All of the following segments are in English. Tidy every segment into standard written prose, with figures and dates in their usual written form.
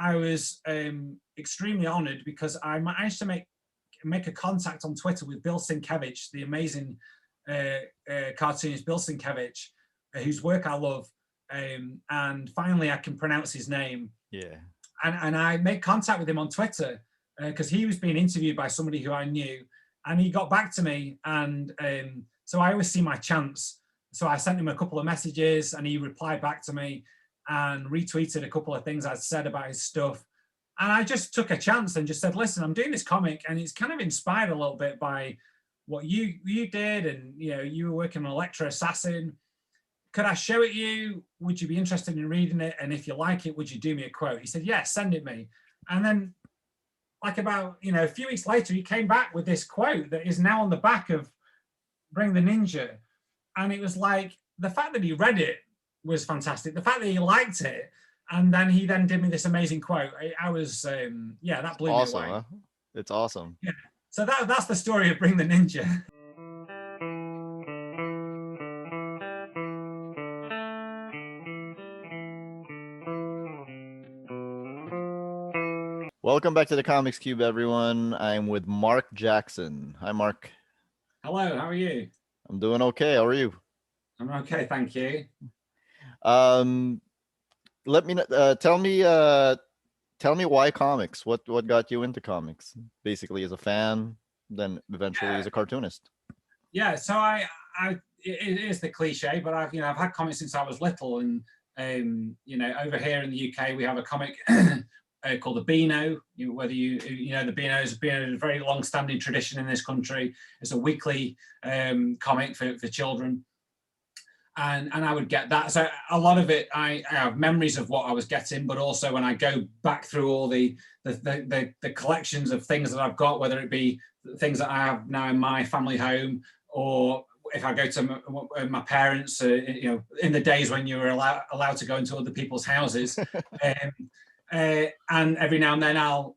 I was extremely honored because I managed to make a contact on Twitter with Bill Sienkiewicz, the amazing cartoonist Bill Sienkiewicz, whose work I love. And finally, I can pronounce his name. Yeah. And I made contact with him on Twitter because he was being interviewed by somebody who I knew, and he got back to me. And so I always see my chance. So I sent him a couple of messages, and he replied back to me and retweeted a couple of things I'd said about his stuff. And I just took a chance and just said, listen, I'm doing this comic, and it's kind of inspired a little bit by what you did, and you were working on Electro Assassin. Could I show it you? Would you be interested in reading it? And if you like it, would you do me a quote? He said, yeah, send it me. And then like about, a few weeks later, he came back with this quote that is now on the back of Bring the Ninja. And it was like, the fact that he read it was fantastic. The fact that he liked it. And then he then did me this amazing quote. I was, that blew me away. Huh? It's awesome. Yeah. So that's the story of Bring the Ninja. Welcome back to the Comics Cube, everyone. I'm with Marc Jackson. Hi, Marc. Hello, how are you? I'm doing okay. How are you? I'm okay, thank you. Let me tell me why comics. What got you into comics? Basically, as a fan, then eventually as a cartoonist. Yeah, so it is the cliche, but I've had comics since I was little, and over here in the UK we have a comic called the Beano. Whether you know the Beano is a very long-standing tradition in this country. It's a weekly comic for children. And I would get that. So a lot of it, I have memories of what I was getting, but also when I go back through all the collections of things that I've got, whether it be things that I have now in my family home, or if I go to my parents, in the days when you were allowed to go into other people's houses, and every now and then I'll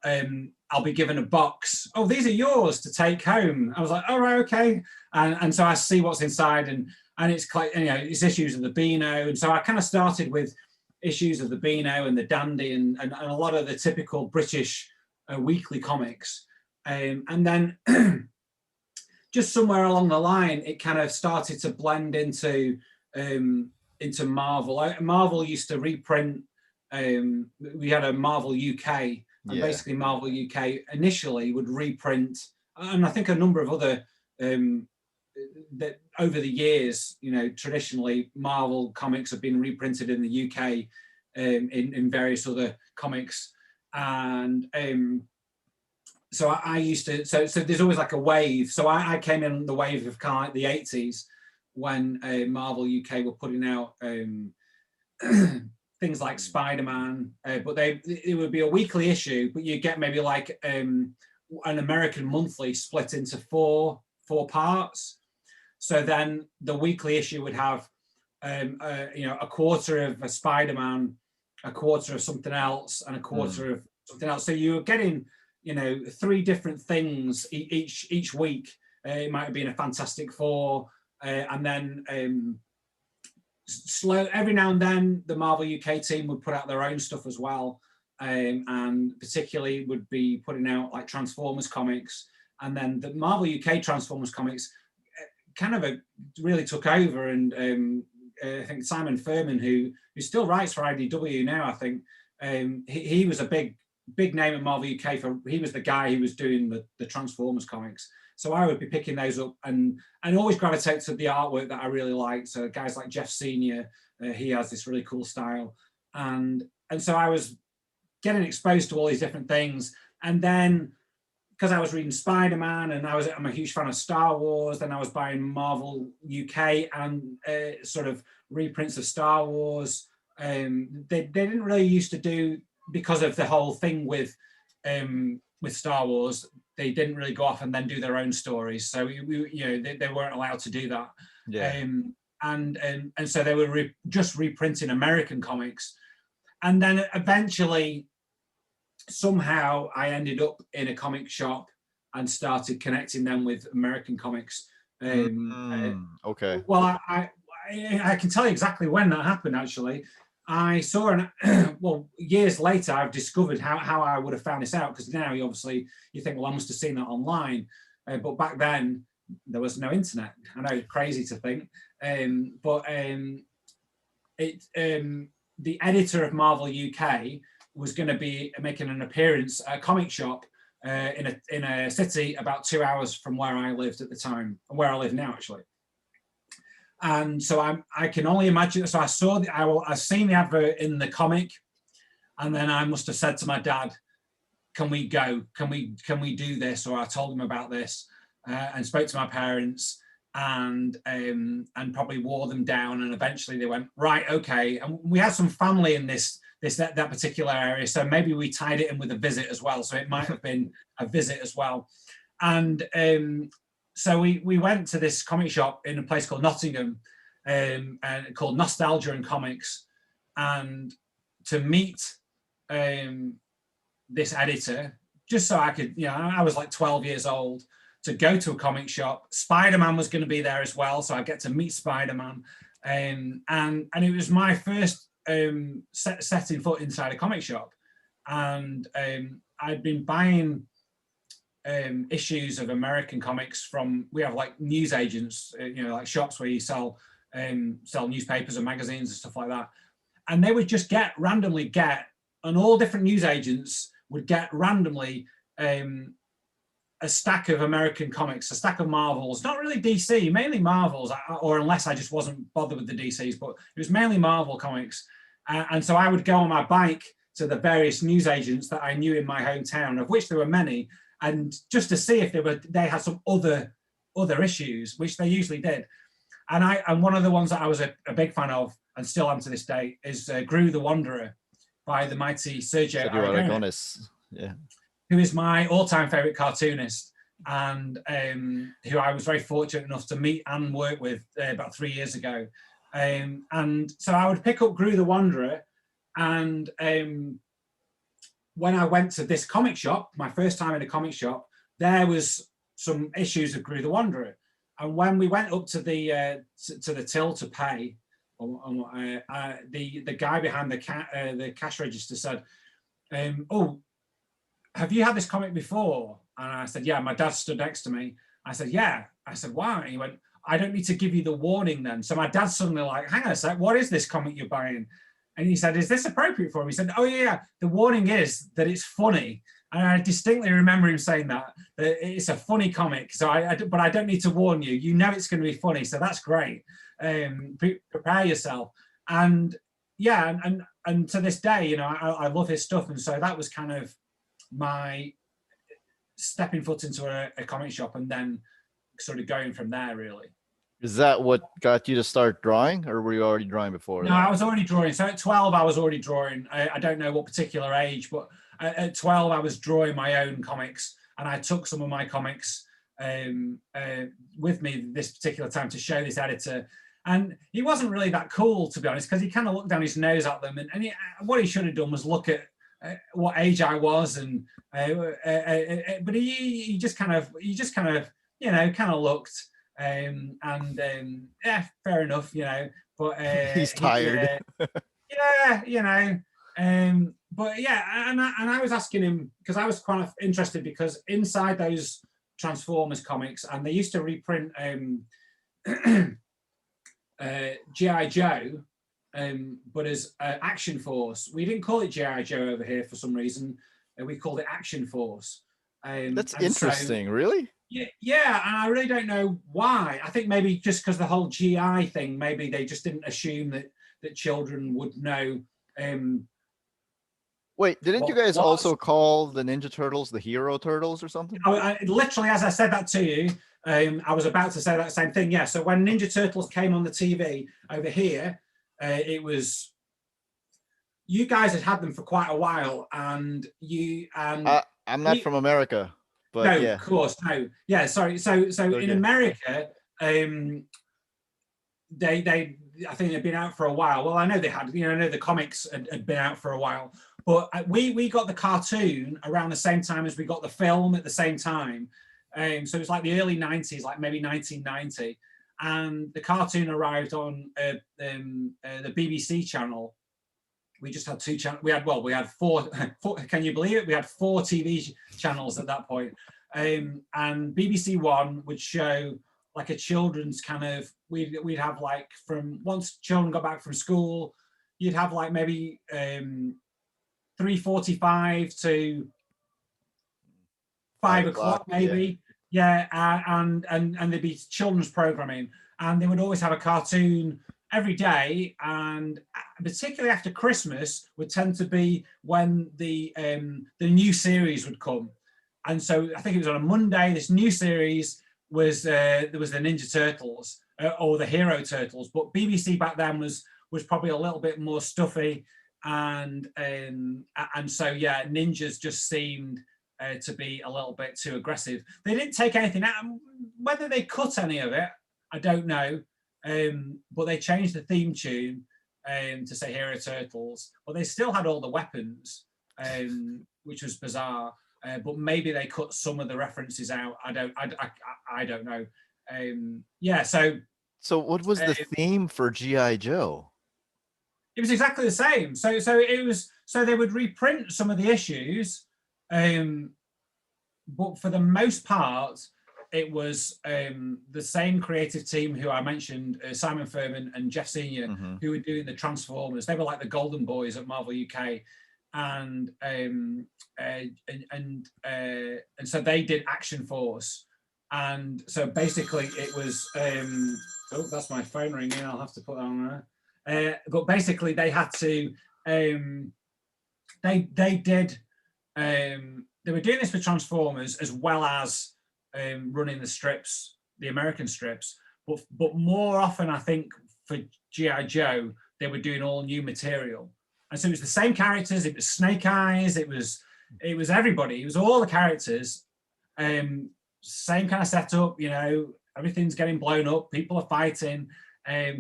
be given a box. Oh, these are yours to take home. I was like, all right, okay. And so I see what's inside, and it's quite, it's issues of the Beano. And so I kind of started with issues of the Beano and the Dandy and a lot of the typical British weekly comics. And then just somewhere along the line, it kind of started to blend into Marvel. Marvel used to reprint. We had a Marvel UK, and basically Marvel UK initially would reprint, and I think a number of other that over the years, traditionally Marvel comics have been reprinted in the UK in various other comics, and so I used to. So there's always like a wave. So I came in the wave of kind of like the 80s when Marvel UK were putting out things like Spider-Man, but it would be a weekly issue, but you get maybe like an American monthly split into four parts. So then the weekly issue would have a quarter of a Spider-Man, a quarter of something else, and a quarter of something else. So you were getting three different things each week. It might have been a Fantastic Four, and then every now and then the Marvel UK team would put out their own stuff as well, and particularly would be putting out like Transformers comics. And then the Marvel UK Transformers comics kind of really took over, and I think Simon Furman, who still writes for IDW now, I think he was a big name at Marvel UK. He was the guy who was doing the Transformers comics. So I would be picking those up and always gravitate to the artwork that I really like. So guys like Jeff Senior, he has this really cool style, and so I was getting exposed to all these different things, and then, because I was reading Spider-Man and I'm a huge fan of Star Wars, then I was buying Marvel UK and sort of reprints of Star Wars. They didn't really used to do, because of the whole thing with Star Wars, they didn't really go off and then do their own stories. So they weren't allowed to do that. Yeah. And so they were just reprinting American comics. And then eventually, somehow I ended up in a comic shop and started connecting them with American comics. Okay. Well, I can tell you exactly when that happened, actually. I saw well, years later, I've discovered how I would have found this out, because now you think, well, I must have seen that online. But back then, there was no internet. I know, crazy to think. The editor of Marvel UK was going to be making an appearance at a comic shop in a city about 2 hours from where I lived at the time, and where I live now, actually. And so I can only imagine. So I saw I seen the advert in the comic, and then I must have said to my dad, "Can we go? Can we do this?" Or I told him about this, and spoke to my parents, and probably wore them down. And eventually they went, right, okay. And we had some family in that particular area, so maybe we tied it in with a visit as well. So it might have been a visit as well, and. So we went to this comic shop in a place called Nottingham, and called Nostalgia and Comics, and to meet this editor, just so I could, I was like 12 years old, to go to a comic shop. Spider-Man was going to be there as well, so I get to meet Spider-Man, and it was my first setting foot inside a comic shop, and I'd been buying issues of American comics from, we have like news agents, like shops where you sell newspapers and magazines and stuff like that. And they would just randomly get, and all different news agents would get randomly a stack of American comics, a stack of Marvels, not really DC, mainly Marvels, or unless I just wasn't bothered with the DCs, but it was mainly Marvel comics. And so I would go on my bike to the various news agents that I knew in my hometown, of which there were many, and just to see if they had some other issues, which they usually did. And one of the ones that I was a big fan of, and still am to this day, is Gru the Wanderer by the mighty Sergio Aragonés, who is my all-time favorite cartoonist, and who I was very fortunate enough to meet and work with about 3 years ago. And so I would pick up Gru the Wanderer, and when I went to this comic shop, my first time in a comic shop, there was some issues of Gru the Wanderer. And when we went up to the till to pay, the guy behind the cash register said, "Oh, have you had this comic before?" And I said, "Yeah." My dad stood next to me. I said, "Yeah." I said, "Why?" And he went, "I don't need to give you the warning then." So my dad's suddenly like, "Hang on a sec, what is this comic you're buying?" And he said, "Is this appropriate for him?" He said, "Oh yeah, the warning is that it's funny." And I distinctly remember him saying that it's a funny comic. So but I don't need to warn you. You know it's going to be funny, so that's great. Prepare yourself. And yeah, and to this day, I love his stuff. And so that was kind of my stepping foot into a comic shop, and then sort of going from there, really. Is that what got you to start drawing, or were you already drawing before? No, I was already drawing. So at 12, I was already drawing. I don't know what particular age, but at 12, I was drawing my own comics, and I took some of my comics with me this particular time to show this editor. And he wasn't really that cool, to be honest, because he kind of looked down his nose at them. And what he should have done was look at what age I was, and but he just kind of looked. Yeah, fair enough, but he's tired. But yeah, and I was asking him, because I was kind of interested, because inside those Transformers comics, and they used to reprint G.I. Joe, but as Action Force. We didn't call it G.I. Joe over here for some reason. We called it Action Force. That's interesting, so, really? Yeah, and I really don't know why. I think maybe just because the whole GI thing, maybe they just didn't assume that children would know. Wait, didn't you guys also call the Ninja Turtles the Hero Turtles or something? Literally, as I said that to you, I was about to say that same thing. Yeah, so when Ninja Turtles came on the TV over here, it was, you guys had them for quite a while, and I'm not from America. But no, yeah. Of course, no. Yeah, sorry. So in America, they I think they'd been out for a while. Well, I know they had, I know the comics had been out for a while, but we got the cartoon around the same time as we got the film at the same time. So it was like the early 90s, like maybe 1990. And the cartoon arrived on the BBC channel we just had 2 channels. We had 4, 4. Can you believe it? We had 4 TV channels at that point. And BBC One would show like a children's kind of. We'd have like from once children got back from school, you'd have like maybe 3:45 to 5 o'clock maybe. Yeah, and there'd be children's programming, and they would always have a cartoon every day, and particularly after Christmas would tend to be when the new series would come. And so I think it was on a Monday. This new series was there was the Ninja Turtles or the Hero Turtles, but BBC back then was probably a little bit more stuffy, and so yeah, ninjas just seemed to be a little bit too aggressive. They didn't take anything out. Whether they cut any of it, I don't know. But they changed the theme tune to say Hero Turtles, but they still had all the weapons, which was bizarre. But maybe they cut some of the references out. I don't know. Yeah. So what was the theme for G.I. Joe? It was exactly the same. So it was. So they would reprint some of the issues, but for the most part, it was the same creative team who I mentioned, Simon Furman and Jeff Senior, who were doing the Transformers. They were like the golden boys at Marvel UK, and so they did Action Force, and so basically it was. Oh, that's my phone ringing. I'll have to put that on there. But basically, they had to. They did. They were doing this for Transformers as well as running the strips, the American strips, but more often I think for G.I. Joe they were doing all new material, and so it was the same characters. It was Snake Eyes. It was everybody. It was all the characters. Same kind of setup. You know, everything's getting blown up. People are fighting,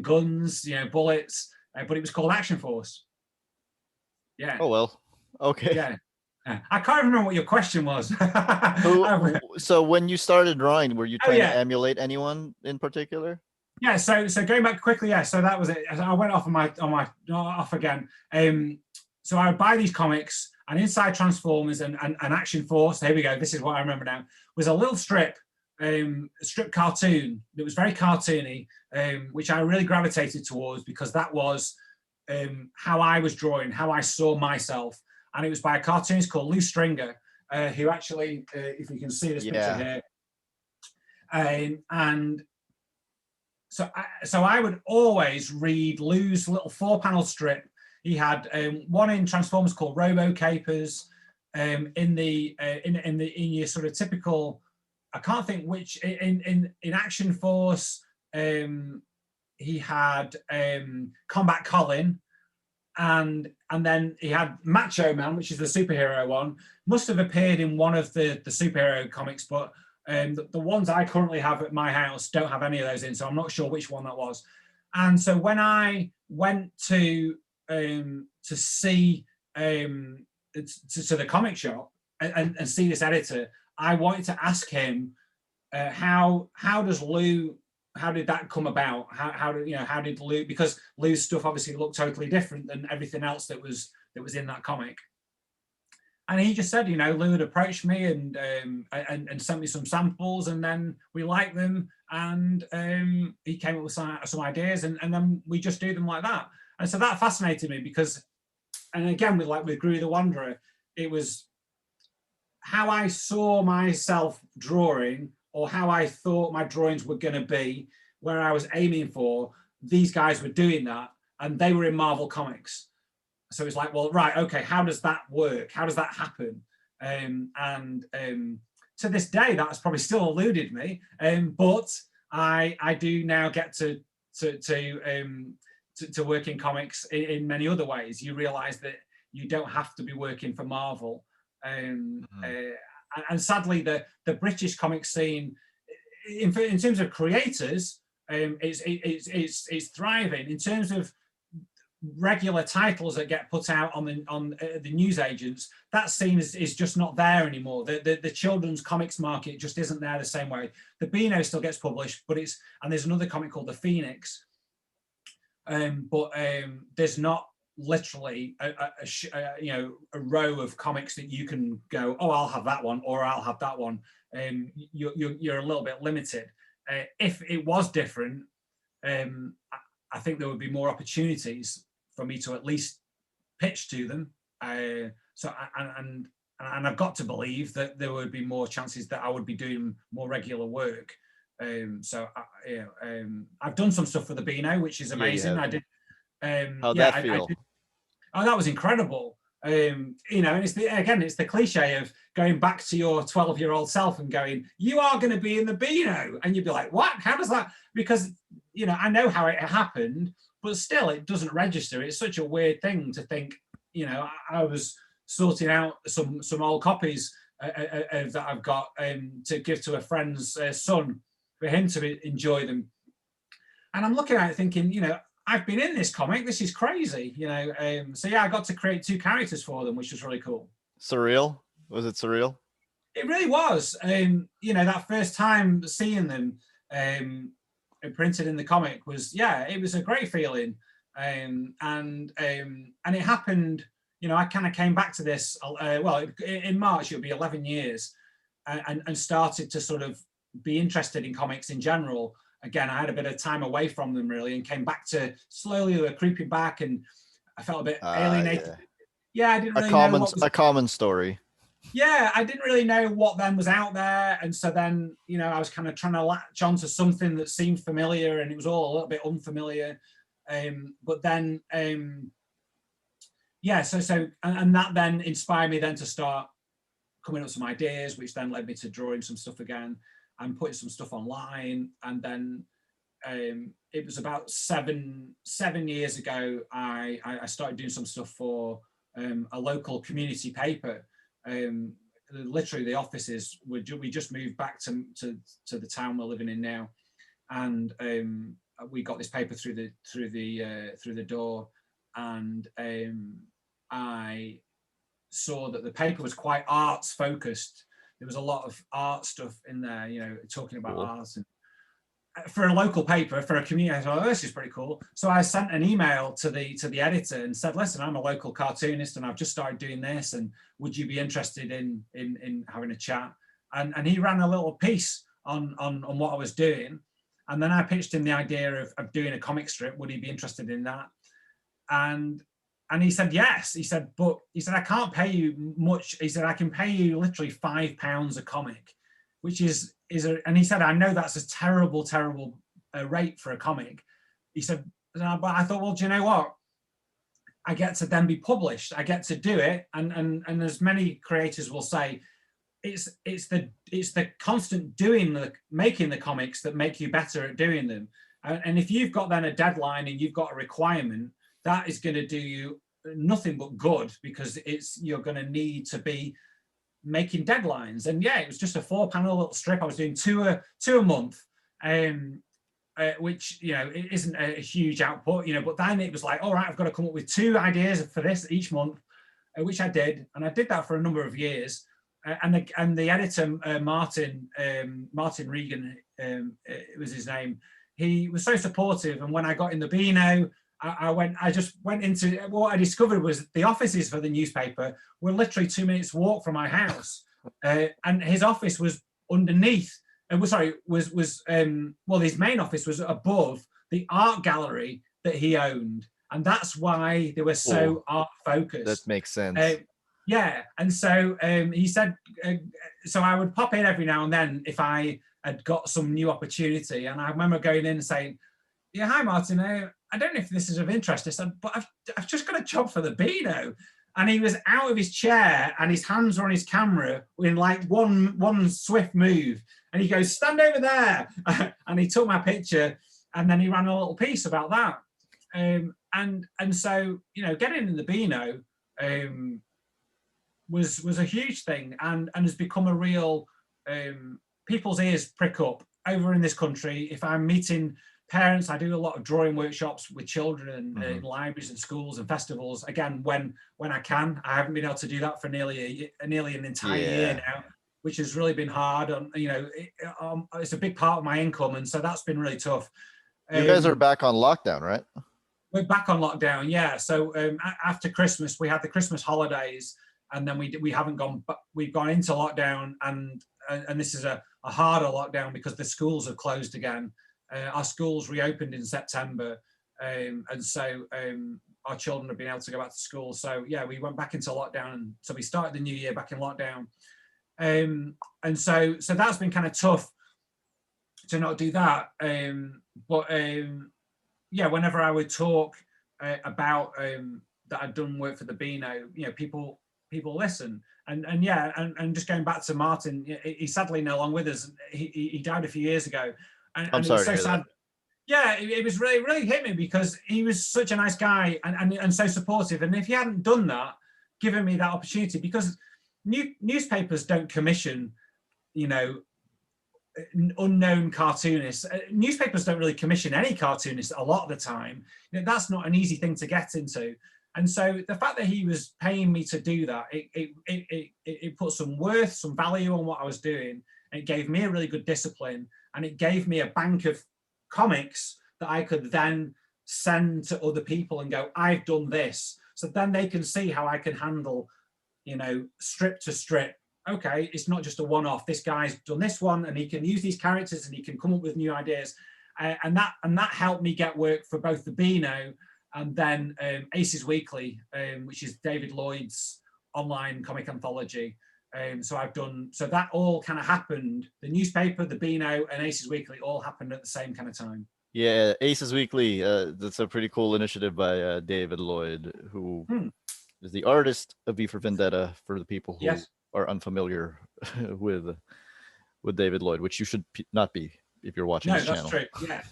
guns. You know, bullets. But it was called Action Force. Yeah. Oh well. Okay. Yeah. I can't remember what your question was. So when you started drawing, were you trying to emulate anyone in particular? Yeah. So going back quickly, yeah. So that was it. I went off off again. So I would buy these comics, and inside Transformers and Action Force. Here we go. This is what I remember now. Was a little strip cartoon that was very cartoony, which I really gravitated towards because that was how I was drawing, how I saw myself. And it was by a cartoonist called Lou Stringer, who actually, if you can see this picture here, and so I would always read Lou's little 4-panel strip. He had one in Transformers called Robo Capers, in your sort of typical. I can't think which in Action Force. He had Combat Colin. And then he had Macho Man, which is the superhero one. Must have appeared in one of the superhero comics, but the ones I currently have at my house don't have any of those in, so I'm not sure which one that was. And so when I went to see to the comic shop and see this editor, I wanted to ask him how does Lou. How did that come about? How did Lou? Because Lou's stuff obviously looked totally different than everything else that was in that comic. And he just said, Lou had approached me and sent me some samples, and then we liked them, and he came up with some ideas, and then we just do them like that. And so that fascinated me because, and again with Groovy the Wanderer, it was how I saw myself drawing, or how I thought my drawings were going to be, where I was aiming for. These guys were doing that, and they were in Marvel Comics. So it's like, well, right, okay, how does that work? How does that happen? To this day, that's probably still eluded me. But I do now get to work in comics in many other ways. You realize that you don't have to be working for Marvel. And sadly, the British comic scene, in terms of creators, it's thriving. In terms of regular titles that get put out on the newsagents, that scene is just not there anymore. The children's comics market just isn't there the same way. The Beano still gets published, but and there's another comic called The Phoenix, but there's not literally a row of comics that you can go, oh, I'll have that one, or I'll have that one. You're a little bit limited. If it was different, I think there would be more opportunities for me to at least pitch to them. And I've got to believe that there would be more chances that I would be doing more regular work. I've done some stuff for the Beano, which is amazing. I did. How'd that feel? Oh, that was incredible. And it's the cliche of going back to your 12-year-old self and going, you are going to be in the Beano, and you'd be like, what? How does that? Because I know how it happened, but still, it doesn't register. It's such a weird thing to think. I was sorting out some old copies that I've got to give to a friend's son for him to enjoy them, and I'm looking at it thinking, I've been in this comic. This is crazy, So yeah, I got to create 2 characters for them, which was really cool. Surreal? Was it surreal? It really was. That first time seeing them printed in the comic was, it was a great feeling. And it happened. I kind of came back to this. In March it'll be 11 years, and started to sort of be interested in comics in general. Again, I had a bit of time away from them really, and came back to slowly. They were creeping back, and I felt a bit alienated. Yeah, I didn't really know a common story. Yeah, I didn't really know what then was out there, and so then I was kind of trying to latch onto something that seemed familiar, and it was all a little bit unfamiliar. But then, and that then inspired me then to start coming up with some ideas, which then led me to drawing some stuff again and putting some stuff online. And then it was about seven years ago, I started doing some stuff for a local community paper. Literally, the offices we just moved back to the town we're living in now, and we got this paper through the door, and I saw that the paper was quite arts focused. There was a lot of art stuff in there, talking about art. And for a local paper, for a community, I thought, oh, this is pretty cool. So I sent an email to the editor and said, listen, I'm a local cartoonist and I've just started doing this, and would you be interested in having a chat? And he ran a little piece on what I was doing. And then I pitched him the idea of doing a comic strip. Would he be interested in that? And he said yes. He said, I can't pay you much. He said, I can pay you literally £5 a comic, which is and he said, I know that's a terrible rate for a comic. He said, but I thought, well, do you know what? I get to then be published. I get to do it, and as many creators will say, it's the constant making the comics that make you better at doing them. And if you've got then a deadline and you've got a requirement, that is going to do you nothing but good, because you're going to need to be making deadlines. And yeah, it was just a 4-panel little strip. I was doing two a month, which it isn't a huge output, but then it was like, all right, I've got to come up with 2 ideas for this each month, which I did, and I did that for a number of years. And the editor, Martin Regan, it was his name. He was so supportive, and when I got in the Beano, I just went into what I discovered was the offices for the newspaper were literally 2 minutes walk from my house, and his office was underneath. His main office was above the art gallery that he owned, and that's why they were so art focused. That makes sense. Yeah, and so he said, so I would pop in every now and then if I had got some new opportunity, and I remember going in and saying, "Yeah, hi Martin. I don't know if this is of interest." I said, "But I've just got a job for the Beano." And he was out of his chair and his hands were on his camera in like one swift move. And he goes, "Stand over there." And he took my picture, and then he ran a little piece about that. And so, getting in the Beano was a huge thing, and has become a real, people's ears prick up over in this country. If I'm meeting parents, I do a lot of drawing workshops with children in libraries and schools and festivals. Again, when I can. I haven't been able to do that for nearly an entire year now, which has really been hard. It's a big part of my income, and so that's been really tough. You guys are back on lockdown, right? We're back on lockdown, yeah. So after Christmas, we had the Christmas holidays, and then we haven't gone. But we've gone into lockdown, and this is a harder lockdown because the schools have closed again. Our schools reopened in September, and so our children have been able to go back to school. So yeah, we went back into lockdown, and so we started the new year back in lockdown. And so that's been kind of tough to not do that. But yeah, whenever I would talk about that I'd done work for the Beano, people listen. And yeah, and just going back to Martin, he's sadly no longer with us. He died a few years ago, and I'm it sorry was so to hear sad. that. Yeah, it was really hit me because he was such a nice guy and so supportive. And if he hadn't done that, given me that opportunity, because newspapers don't commission, unknown cartoonists. Newspapers don't really commission any cartoonists a lot of the time. That's not an easy thing to get into. And so the fact that he was paying me to do that, it put some worth, some value on what I was doing. And it gave me a really good discipline, and it gave me a bank of comics that I could then send to other people and go, I've done this. So then they can see how I can handle, strip to strip. Okay, it's not just a one-off. This guy's done this one, and he can use these characters, and he can come up with new ideas, and that helped me get work for both the Beano and then Aces Weekly, which is David Lloyd's online comic anthology. So that all kind of happened. The newspaper, the Beano, and Aces Weekly all happened at the same kind of time. Yeah, Aces Weekly. That's a pretty cool initiative by David Lloyd, who is the artist of V for Vendetta. For the people who are unfamiliar with David Lloyd, which you should not be if you're watching this channel. No, that's true.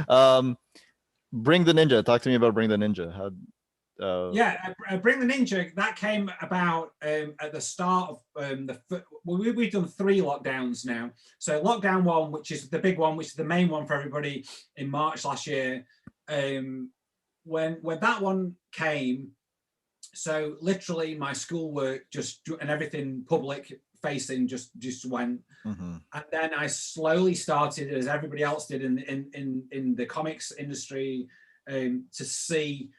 Yeah. Bring the Ninja. Talk to me about Bring the Ninja. Bring the Ninja, that came about at the start of we've done 3 lockdowns now. So lockdown 1, which is the big one, which is the main one for everybody, in March last year. When that one came, so literally my schoolwork and everything public facing just went. And then I slowly started, as everybody else did in the comics industry, to see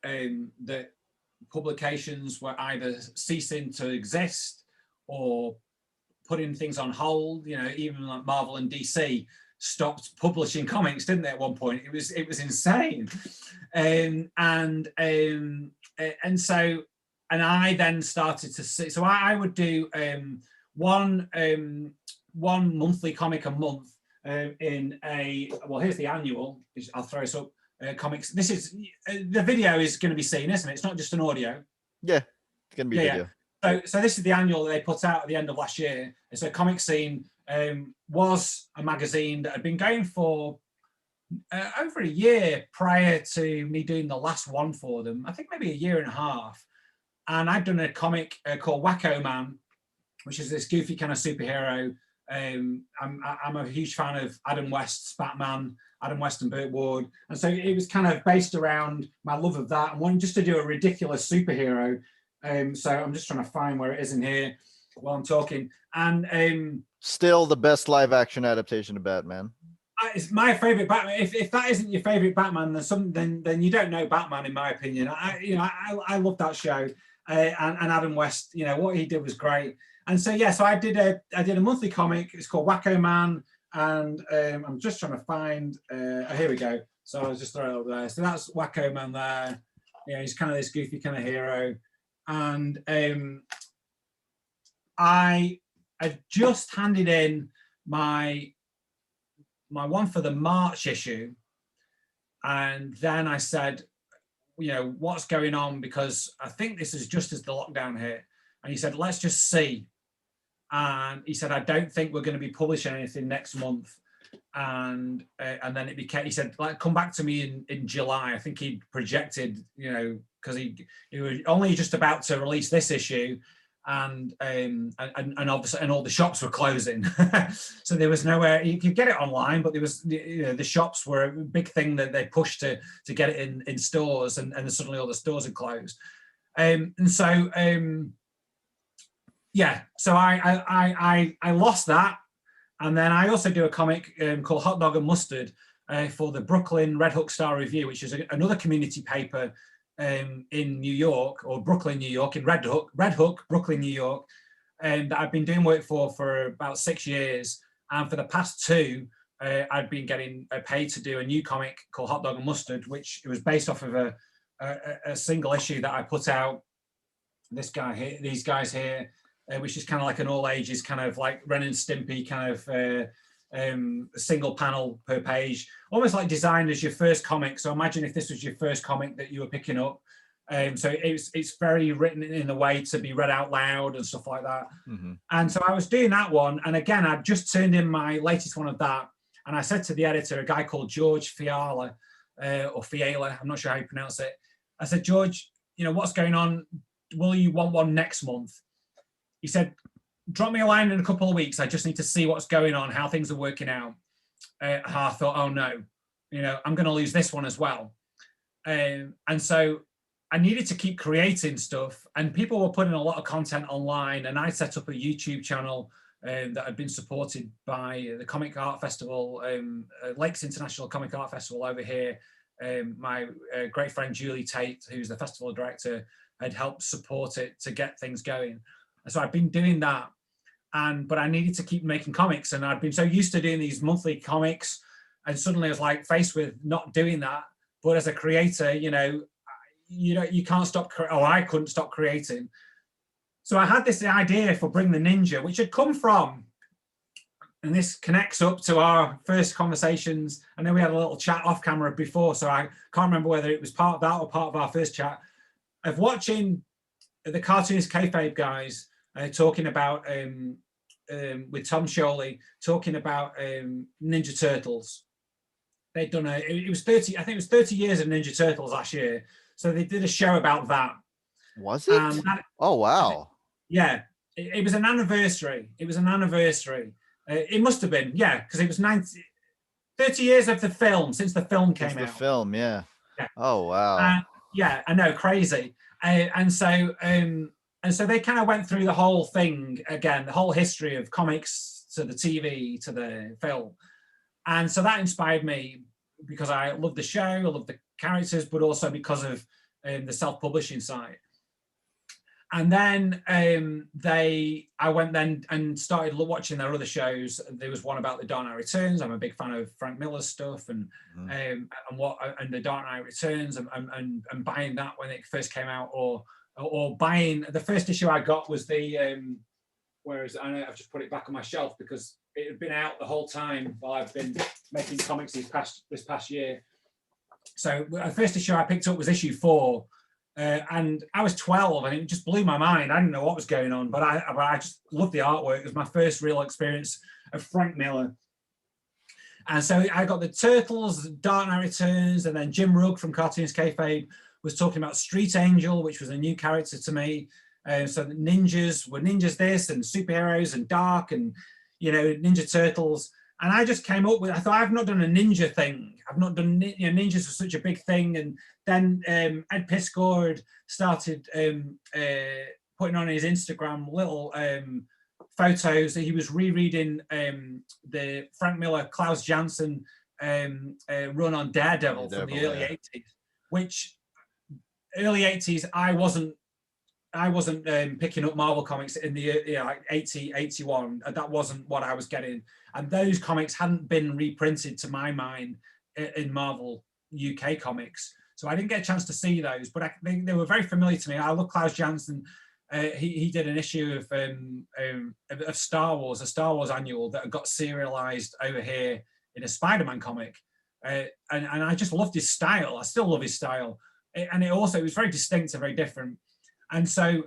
that publications were either ceasing to exist or putting things on hold. Even like Marvel and DC stopped publishing comics, didn't they, at one point? It was insane. And I then started to see, so I would do one monthly comic a month in here's the annual, I'll throw this up, comics. This is, the video is going to be seen, isn't it? It's not just an audio. Yeah, it's going to be video. So this is the annual that they put out at the end of last year. It's a Comic Scene, was a magazine that had been going for over a year prior to me doing the last one for them. I think maybe a year and a half. And I've done a comic called Wacko Man, which is this goofy kind of superhero. I'm a huge fan of Adam West's Batman, Adam West and Burt Ward. And so it was kind of based around my love of that and wanting just to do a ridiculous superhero. So I'm just trying to find where it is in here while I'm talking. And still the best live action adaptation of Batman. It's my favorite Batman. If that isn't your favorite Batman, then you don't know Batman, in my opinion. I love that show. And Adam West, what he did was great. And so so I did a monthly comic. It's called Wacko Man, and I'm just trying to find. Here we go. So I'll just throw it up there. So that's Wacko Man there. He's kind of this goofy kind of hero, and I just handed in my one for the March issue, and then I said, what's going on, because I think this is just as the lockdown hit. And he said, let's just see. And he said, I don't think we're going to be publishing anything next month. And then it became, he said, come back to me in July. I think he projected, because he was only just about to release this issue, and obviously, and all the shops were closing. So there was nowhere you could get it online, but there was, the shops were a big thing that they pushed to get it in stores, and suddenly all the stores had closed. So I lost that. And then I also do a comic called Hot Dog and Mustard, for the Brooklyn Red Hook Star Review, which is another community paper in New York, or Brooklyn, New York, in Red Hook, Brooklyn, New York, that I've been doing work for about 6 years. And for the past 2, I'd been getting paid to do a new comic called Hot Dog and Mustard, which it was based off of a single issue that I put out. These guys here, which is kind of like an all ages kind of like Ren and Stimpy kind of single panel per page, almost like designed as your first comic. So imagine if this was your first comic that you were picking up. So it's very written in a way to be read out loud and stuff like that. Mm-hmm. And so I was doing that one, and again, I'd just turned in my latest one of that, and I said to the editor, a guy called George Fiala, or Fiala, I'm not sure how you pronounce it. I said, George, what's going on? Will you want one next month? He said, drop me a line in a couple of weeks. I just need to see what's going on, how things are working out. I thought, oh no, I'm going to lose this one as well. And so I needed to keep creating stuff, and people were putting a lot of content online, and I set up a YouTube channel that had been supported by the Comic Art Festival, Lakes International Comic Art Festival over here. My great friend Julie Tate, who's the festival director, had helped support it to get things going. So I've been doing that, but I needed to keep making comics, and I'd been so used to doing these monthly comics, and suddenly I was like faced with not doing that. But as a creator, you can't stop, I couldn't stop creating. So I had this idea for Bring the Ninja, which had come from, and this connects up to our first conversations. I know we had a little chat off camera before, so I can't remember whether it was part of that or part of our first chat, of watching the Cartoonist Kayfabe guys talking about, with Tom Sholey, talking about Ninja Turtles. They'd done it was 30, I think it was 30 years of Ninja Turtles last year. So they did a show about that. Was it? Oh, wow. Yeah, it was an anniversary. It was an anniversary. It must have been, yeah, because it was 30 years of the film, since the film came out. The film, yeah. Oh, wow. Yeah, I know, crazy. And so they kind of went through the whole thing again, the whole history of comics to the TV to the film. And so that inspired me because I love the show, I love the characters, but also because of the self-publishing side. And then I went then and started watching their other shows. There was one about The Dark Knight Returns. I'm a big fan of Frank Miller's stuff, and The Dark Knight Returns, and buying that when it first came out, or buying the first issue I got was the where is it? I know I've just put it back on my shelf because it had been out the whole time while I've been making comics this past year. So the first issue I picked up was issue 4. And I was 12 and it just blew my mind. I didn't know what was going on, but I just loved the artwork. It was my first real experience of Frank Miller. And so I got the Turtles, Dark Knight Returns, and then Jim Rugg from Cartoonist Kayfabe was talking about Street Angel, which was a new character to me. So the ninjas were ninjas this, and superheroes, and dark, and Ninja Turtles. And I just came up with, I thought, I've not done a ninja thing. I've not done, ninjas was such a big thing. And then Ed Piskor had started putting on his Instagram little photos that he was rereading the Frank Miller, Klaus Janson run on Daredevil from the early 80s, which early 80s, I wasn't picking up Marvel comics in the like 80, 81. That wasn't what I was getting. And those comics hadn't been reprinted, to my mind, in Marvel UK comics. So I didn't get a chance to see those, but they were very familiar to me. I love Klaus Janson. He did an issue of Star Wars, a Star Wars annual that got serialized over here in a Spider-Man comic. And I just loved his style. I still love his style. And it was very distinct and very different. And so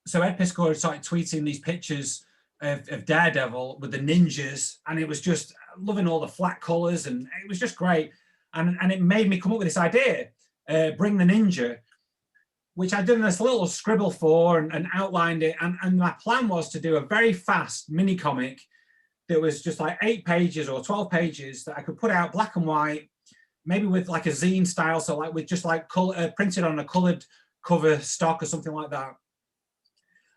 so Ed Piskor started tweeting these pictures of Daredevil with the ninjas, and it was just loving all the flat colors, and it was just great. And it made me come up with this idea, Bring the Ninja, which I did this little scribble for and outlined it. And my plan was to do a very fast mini comic that was just like 8 pages or 12 pages that I could put out black and white, maybe with like a zine style, so like with just like printed on a colored cover stock or something like that.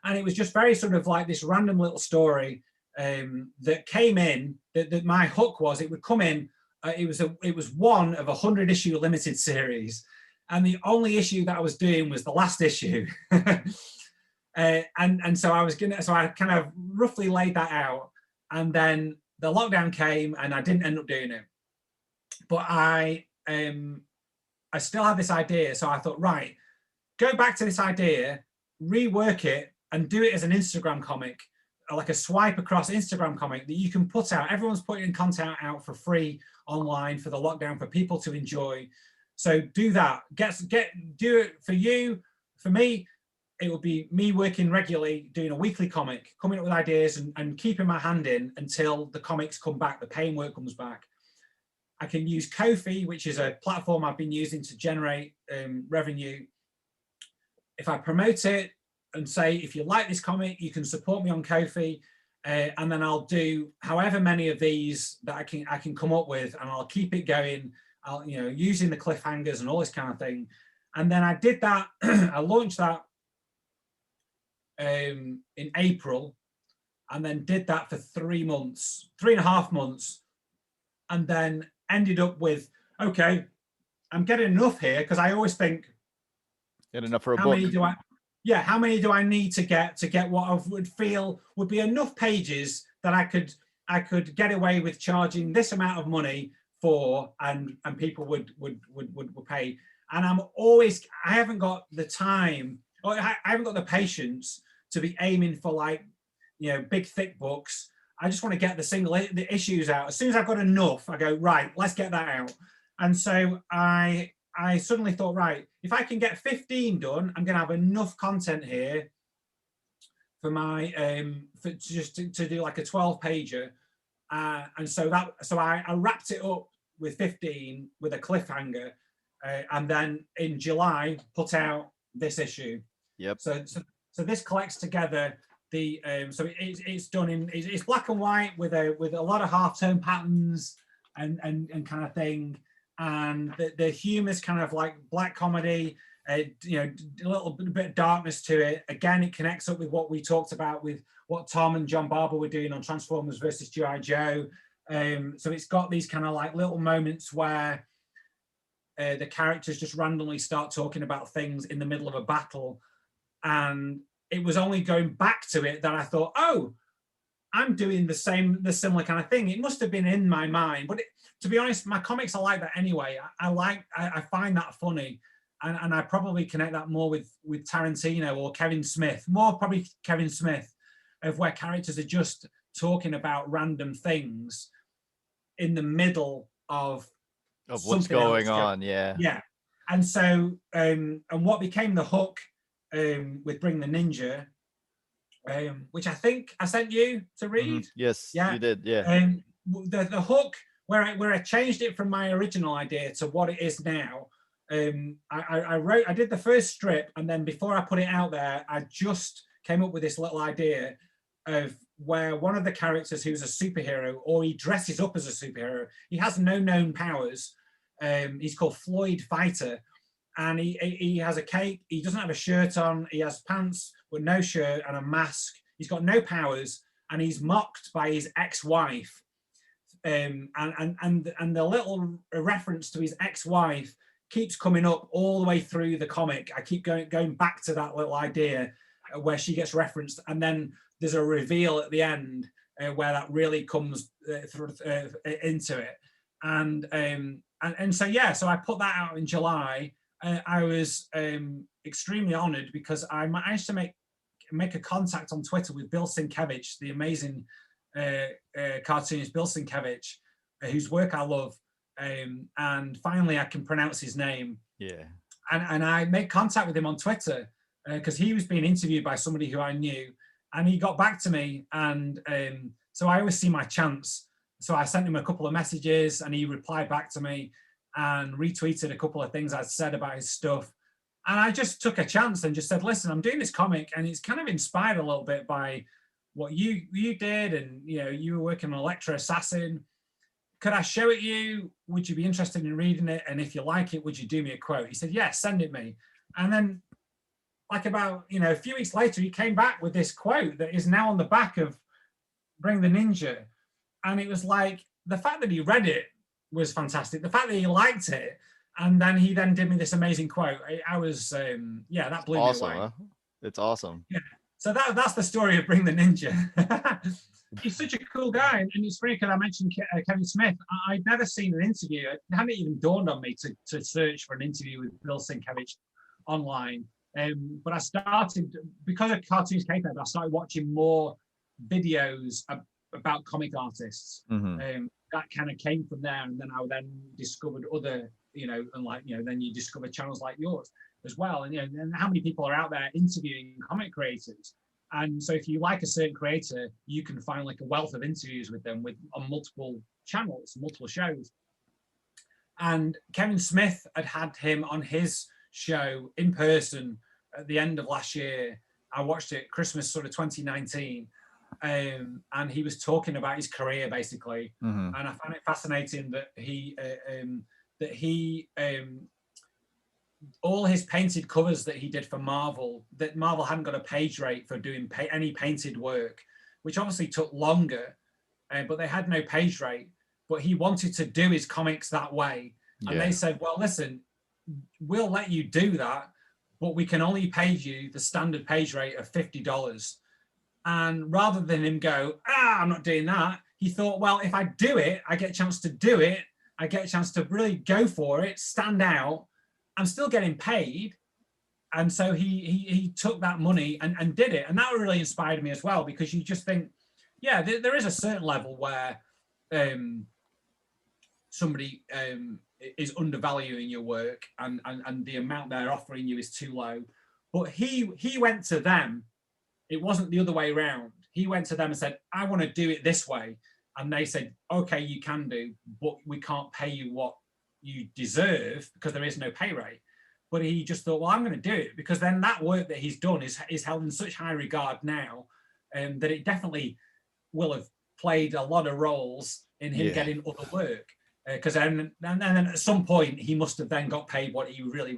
And it was just very sort of like this random little story that came in. That my hook was, it would come in. It was one of 100 issue limited series, and the only issue that I was doing was the last issue. And so I kind of roughly laid that out, and then the lockdown came, and I didn't end up doing it. But I still had this idea, so I thought, right, go back to this idea, rework it, and do it as an Instagram comic, like a swipe across Instagram comic that you can put out. Everyone's putting content out for free online for the lockdown for people to enjoy. So do that. Do it for you. For me, it will be me working regularly, doing a weekly comic, coming up with ideas and keeping my hand in until the comics come back, the paying work comes back. I can use Ko-fi, which is a platform I've been using to generate revenue. If I promote it and say, if you like this comic, you can support me on Ko-fi, and then I'll do however many of these that I can come up with, and I'll keep it going. I'll, using the cliffhangers and all this kind of thing. And then I did that. I launched that in April, and then did that for 3.5 months, and then ended up with, okay, I'm getting enough here, because I always think, get enough for a how book. How many do I need to get what I would feel would be enough pages that I could get away with charging this amount of money for, and people would pay. And I haven't got the time, or I haven't got the patience to be aiming for big thick books. I just want to get the issues out. As soon as I've got enough, I go, right, let's get that out. And so I suddenly thought, right, if I can get 15 done, I'm going to have enough content here for my to do like a 12-pager. And so I wrapped it up with 15 with a cliffhanger, and then in July put out this issue. Yep. So this collects together the so it's done in it's black and white with a lot of half-tone patterns and kind of thing, and the humor's kind of like black comedy, a little bit of darkness to it. Again, it connects up with what we talked about with what Tom and John Barber were doing on Transformers versus G.I. Joe. So it's got these kind of like little moments where the characters just randomly start talking about things in the middle of a battle, and it was only going back to it that I thought, oh, I'm doing the similar kind of thing. It must have been in my mind, but to be honest, my comics are like that anyway. I find that funny, and I probably connect that more with Tarantino or Kevin Smith, more probably Kevin Smith, of where characters are just talking about random things in the middle of what's going on. Yeah. And so and what became the hook with Bring the Ninja, which I think I sent you to read. Mm-hmm. Yes, yeah. You did. Yeah. The hook where I changed it from my original idea to what it is now. I did the first strip, and then before I put it out there, I just came up with this little idea of where one of the characters who's a superhero, or he dresses up as a superhero, he has no known powers. He's called Floyd Fighter, and he has a cape. He doesn't have a shirt on. He has pants with no shirt and a mask. He's got no powers, and he's mocked by his ex-wife. And the little reference to his ex-wife keeps coming up all the way through the comic. I keep going back to that little idea where she gets referenced, and then there's a reveal at the end where that really comes into it. And so I put that out in July. I was extremely honored because I managed to make a contact on Twitter with Bill Sienkiewicz, the amazing cartoonist Bill Sienkiewicz, whose work I love. And finally I can pronounce his name. Yeah. And I made contact with him on Twitter because he was being interviewed by somebody who I knew, and he got back to me. And so I always see my chance. So I sent him a couple of messages, and he replied back to me and retweeted a couple of things I'd said about his stuff. And I just took a chance and just said, listen, I'm doing this comic, and it's kind of inspired a little bit by what you did. And, you were working on Electro Assassin. Could I show it you? Would you be interested in reading it? And if you like it, would you do me a quote? He said, yes, send it me. And then like about, a few weeks later, he came back with this quote that is now on the back of Bring the Ninja, and it was like the fact that he read it was fantastic. The fact that he liked it, and then he then did me this amazing quote. I was that blew me away. Huh? It's awesome. Yeah. So that's the story of Bring the Ninja. He's such a cool guy, and it's funny because I mentioned Kevin Smith. I'd never seen an interview. It hadn't even dawned on me to search for an interview with Bill Sienkiewicz online. But I started, because of Cartoons K-Pop, I started watching more videos about comic artists. That kind of came from there, and then I discovered other, then you discover channels like yours as well, and and how many people are out there interviewing comic creators. And so if you like a certain creator, you can find like a wealth of interviews with them on multiple channels, multiple shows. And Kevin Smith had him on his show in person at the end of last year. I watched it Christmas sort of 2019. And he was talking about his career basically. And I found it fascinating that he all his painted covers that he did for Marvel, that Marvel hadn't got a page rate for doing any painted work, which obviously took longer, but they had no page rate. But he wanted to do his comics that way. And they said, well, listen, we'll let you do that, but we can only pay you the standard page rate of $50. And rather than him go, I'm not doing that, he thought, well, if I do it, I get a chance to do it. I get a chance to really go for it, stand out. I'm still getting paid. And so he took that money and did it. And that really inspired me as well, because you just think, there is a certain level where somebody is undervaluing your work and the amount they're offering you is too low. But he went to them. It wasn't the other way around. He went to them and said, I want to do it this way. And they said, okay, you can do, but we can't pay you what you deserve because there is no pay rate. But he just thought, well, I'm going to do it, because then that work that he's done is held in such high regard now that it definitely will have played a lot of roles in him getting other work. Because then at some point he must have then got paid what he really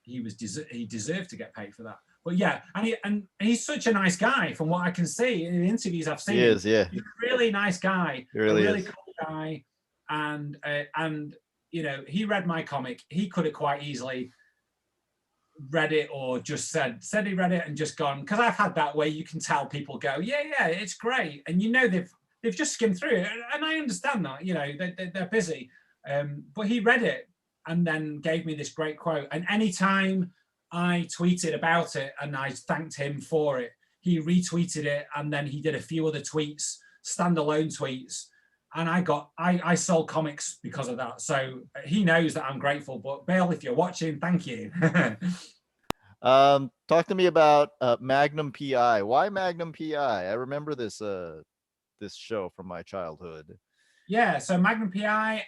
he deserved to get paid for that. But and he's such a nice guy from what I can see in the interviews I've seen. He is, He's a really nice guy. He really a really is. cool guy. And he read my comic. He could have quite easily read it or just said he read it and just gone, because I've had that where you can tell people go, it's great, and they've just skimmed through it, and I understand that, they're busy, but he read it and then gave me this great quote. And anytime I tweeted about it and I thanked him for it, he retweeted it, and then he did a few other tweets, standalone tweets, and I sold comics because of that. So he knows that I'm grateful. But Bill, if you're watching, thank you. Talk to me about Magnum PI. Why Magnum PI? I remember this show from my childhood. Yeah, so Magnum PI,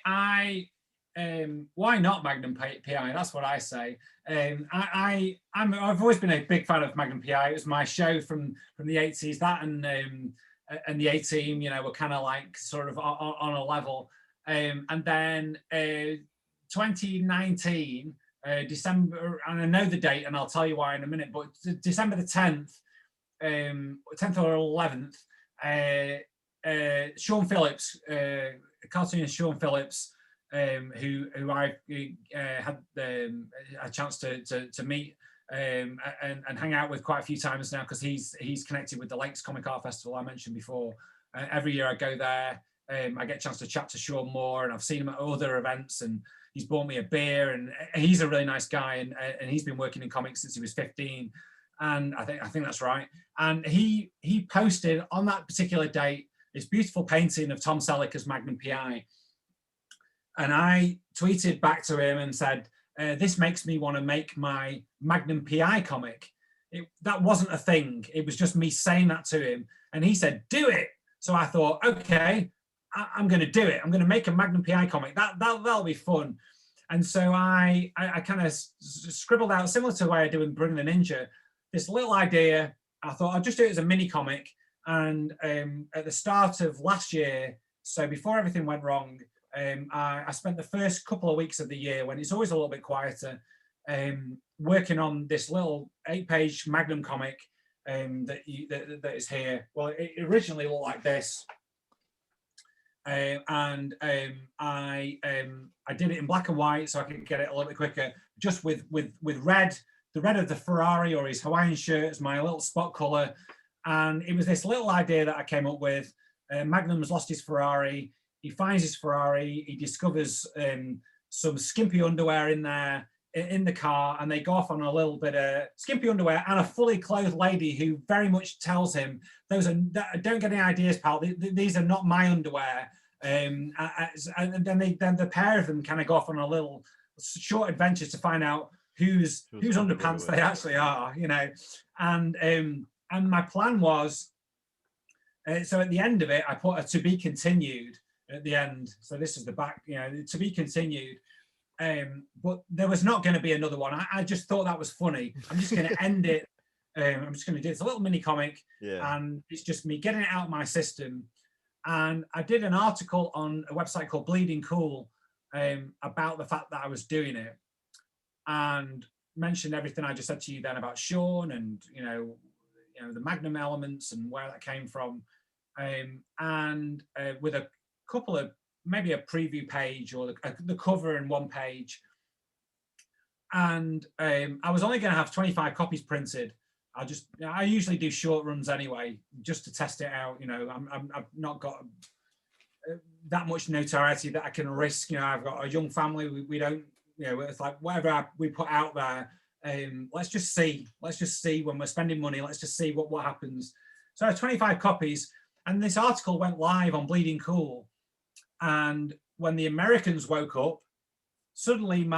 why not Magnum PI? That's what I say. I've always been a big fan of Magnum PI. It was my show from the 80s. That and the A-Team, were kind of like sort of on a level. And then 2019, December, and I know the date, and I'll tell you why in a minute, but December the 10th, 10th or 11th, Sean Phillips, cartoonist Sean Phillips, who I had a chance to meet and hang out with quite a few times now, because he's connected with the Lakes Comic Art Festival I mentioned before. Every year I go there, I get a chance to chat to Sean more, and I've seen him at other events, and he's bought me a beer, and he's a really nice guy, and he's been working in comics since he was 15, and I think that's right. And he posted on that particular date this beautiful painting of Tom Selleck as Magnum PI, and I tweeted back to him and said, this makes me want to make my Magnum PI comic. That wasn't a thing. It was just me saying that to him. And he said, do it. So I thought, okay, I'm going to do it. I'm going to make a Magnum PI comic. That'll be fun. And so I kind of scribbled out, similar to the way I do in Bring the Ninja, this little idea. I thought I'll just do it as a mini comic. And at the start of last year, so before everything went wrong, I spent the first couple of weeks of the year, when it's always a little bit quieter, working on this little 8-page Magnum comic. that is here. Well, it originally looked like this. I did it in black and white so I could get it a little bit quicker, just with red, the red of the Ferrari or his Hawaiian shirt as my little spot color. And it was this little idea that I came up with. Magnum's lost his Ferrari. He finds his Ferrari. He discovers some skimpy underwear in there in the car, and they go off on a little bit of skimpy underwear and a fully clothed lady who very much tells him, "Those are don't get any ideas, pal. These are not my underwear." And then the pair of them kind of go off on a little short adventure to find out whose underpants they actually are, you know. And my plan was, so at the end of it, I put a "to be continued" at the end. So this is the back, you know, "to be continued." But there was not going to be another one. I just thought that was funny. I'm just going to end it. I'm just going to do it's a little mini comic, and it's just me getting it out of my system. And I did an article on a website called Bleeding Cool about the fact that I was doing it, and mentioned everything I just said to you then about Sean and you know the Magnum elements and where that came from, and with a couple of maybe a preview page or the cover in one page. And I was only going to have 25 copies printed. I usually do short runs anyway, just to test it out. You know, I've not got that much notoriety that I can risk. You know, I've got a young family. We don't, you know, it's like whatever we put out there. Let's just see when we're spending money. Let's just see what happens. So I have 25 copies, and this article went live on Bleeding Cool. And when the Americans woke up, suddenly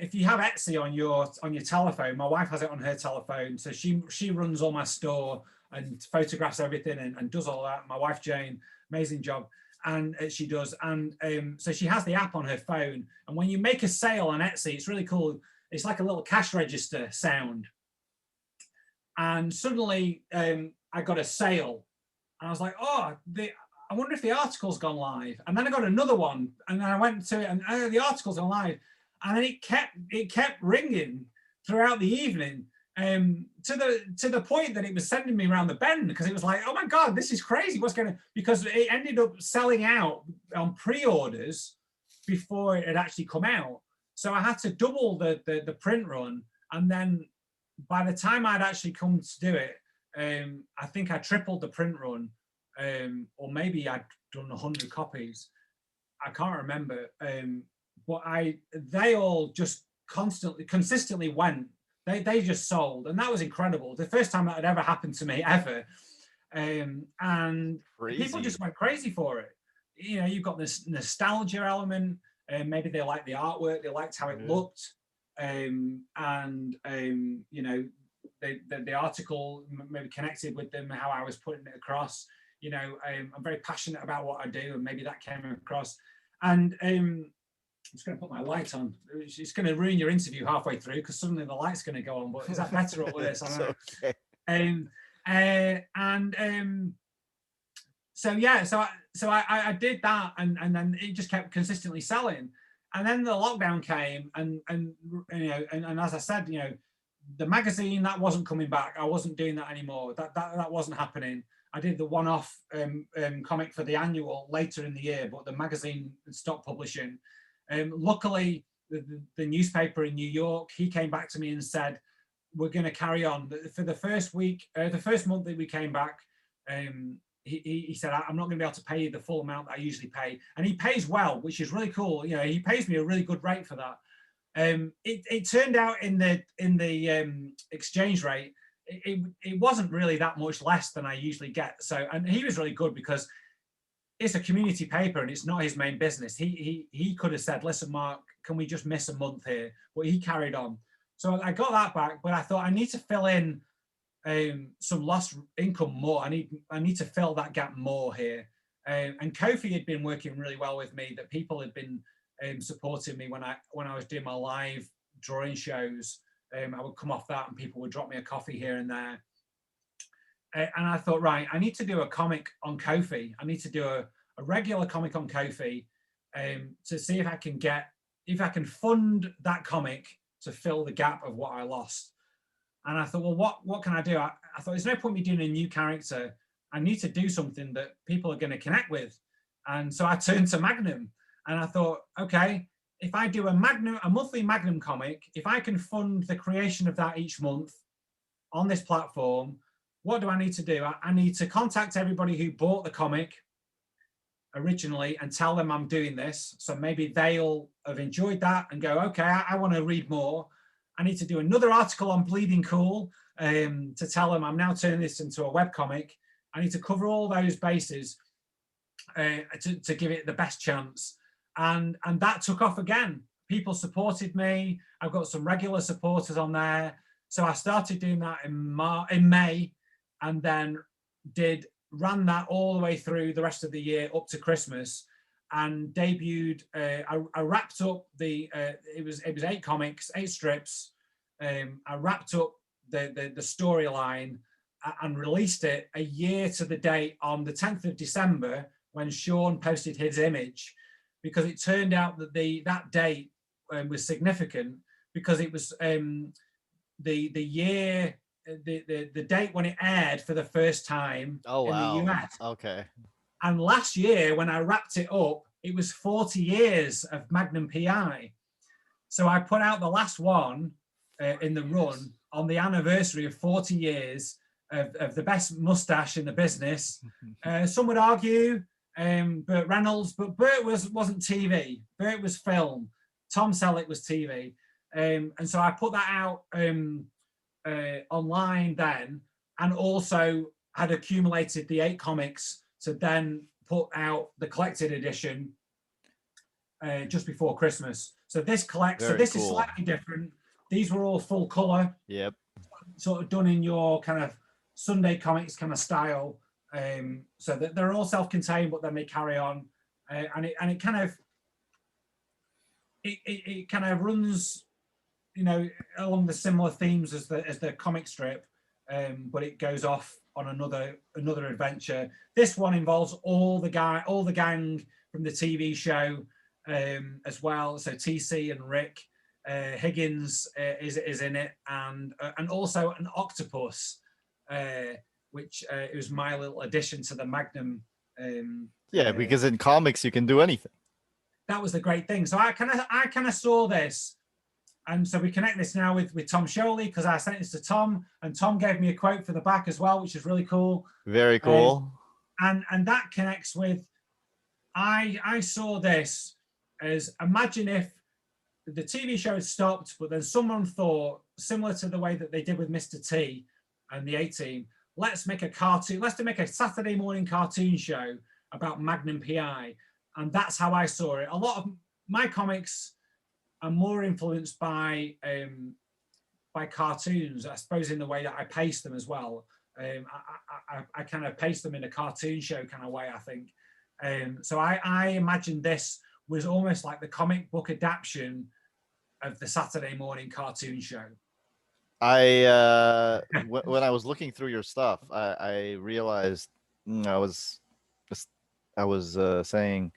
if you have Etsy on your telephone, my wife has it on her telephone, so she runs all my store and photographs everything and does all that. My wife Jane, amazing job, and she does. And so she has the app on her phone, and when you make a sale on Etsy, it's really cool. It's like a little cash register sound. And suddenly I got a sale, and I was like, oh, I wonder if the article's gone live. And then I got another one, and then I went to it, and the article's gone live. And then it kept ringing throughout the evening, to the point that it was sending me around the bend, because it was like, oh my God, this is crazy. What's going to? Because it ended up selling out on pre-orders before it had actually come out. So I had to double the print run, and then by the time I'd actually come to do it, I think I tripled the print run. Or maybe I'd done 100 copies. I can't remember. But they all just consistently went. They just sold, and that was incredible. The first time that had ever happened to me ever. And crazy. People just went crazy for it. You know, you've got this nostalgia element, and maybe they liked the artwork, they liked how it looked, and you know, the article maybe connected with them, how I was putting it across. You know, I'm very passionate about what I do, and maybe that came across. And I'm just going to put my light on. It's going to ruin your interview halfway through because suddenly the light's going to go on. But is that better or worse? I don't know. Okay. So yeah, so I did that, and then it just kept consistently selling. And then the lockdown came, and you know, and as I said, you know, the magazine, that wasn't coming back. I wasn't doing that anymore. That wasn't happening. I did the one-off comic for the annual later in the year, but the magazine stopped publishing. Luckily, the newspaper in New York, he came back to me and said, we're going to carry on. For the first week, the first month that we came back, he said, I'm not going to be able to pay you the full amount that I usually pay. And he pays well, which is really cool. You know, he pays me a really good rate for that. It turned out in the exchange rate, it wasn't really that much less than I usually get. So, and he was really good because it's a community paper and it's not his main business. He could have said, listen, Mark, can we just miss a month here? But he carried on. So I got that back, but I thought I need to fill in some lost income more. I need to fill that gap more here. And Kofi had been working really well with me, that people had been supporting me when I was doing my live drawing shows. I would come off that and people would drop me a coffee here and there. And I thought, right, I need to do a comic on Kofi. I need to do a regular comic on Kofi to see if I can fund that comic to fill the gap of what I lost. And I thought, well, what can I do? I thought there's no point me doing a new character. I need to do something that people are going to connect with. And so I turned to Magnum, and I thought, okay, if I do a monthly Magnum comic, if I can fund the creation of that each month on this platform, what do I need to do? I need to contact everybody who bought the comic originally and tell them I'm doing this. So maybe they'll have enjoyed that and go, okay, I want to read more. I need to do another article on Bleeding Cool to tell them I'm now turning this into a webcomic. I need to cover all those bases to give it the best chance. And that took off again. People supported me. I've got some regular supporters on there. So I started doing that in May, and then ran that all the way through the rest of the year up to Christmas, and debuted. I wrapped up it was 8 comics, 8 strips. I wrapped up the storyline and released it a year to the date on the 10th of December when Sean posted his image, because it turned out that that date was significant, because it was the year, the date when it aired for the first time in the US. Okay. And last year, when I wrapped it up, it was 40 years of Magnum PI. So I put out the last one in the run on the anniversary of 40 years of the best mustache in the business. Some would argue Burt Reynolds, but Burt wasn't TV. Burt was film. Tom Selleck was TV. And so I put that out online then, and also had accumulated the 8 comics to then put out the collected edition just before Christmas. So this is slightly different. These were all full color. Yep. Sort of done in your kind of Sunday comics kind of style. So that they're all self-contained, but then they carry on, and it kind of runs, along the similar themes as the comic strip, but it goes off on another adventure. This one involves all the gang from the TV show as well. So TC and Rick Higgins is in it, and also an octopus, which it was my little addition to the Magnum. Because in comics you can do anything. That was the great thing. So I kind of saw this. And so we connect this now with Tom Sholey, because I sent this to Tom, and Tom gave me a quote for the back as well, which is really cool. Very cool. And that connects with, I saw this as, imagine if the TV show had stopped, but then someone thought, similar to the way that they did with Mr. T and the A-Team, let's make a Saturday morning cartoon show about Magnum PI. And that's how I saw it. A lot of my comics are more influenced by cartoons, I suppose, in the way that I pace them as well. I kind of pace them in a cartoon show kind of way, I think. So I imagine this was almost like the comic book adaptation of the Saturday morning cartoon show. When I was looking through your stuff, I realized I was saying